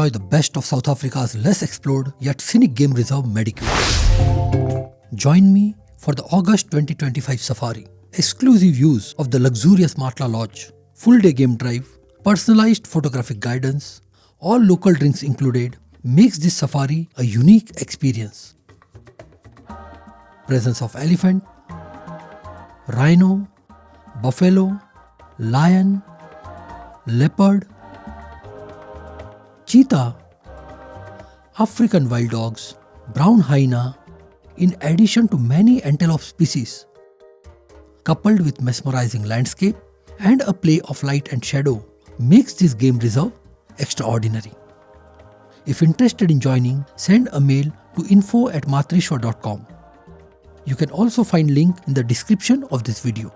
enjoy the best of South Africa's less explored yet scenic game reserve Madikwe. Join me for the August 2025 safari. Exclusive use of the luxurious Matla Lodge, full day game drive, personalized photographic guidance, all local drinks included, makes this safari a unique experience. Presence of elephant, rhino, buffalo, lion, leopard, cheetah, African wild dogs, brown hyena, in addition to many antelope species, coupled with mesmerizing landscape and a play of light and shadow, makes this game reserve extraordinary. If interested in joining, send a mail to info@matrishwa.com. You can also find link in the description of this video.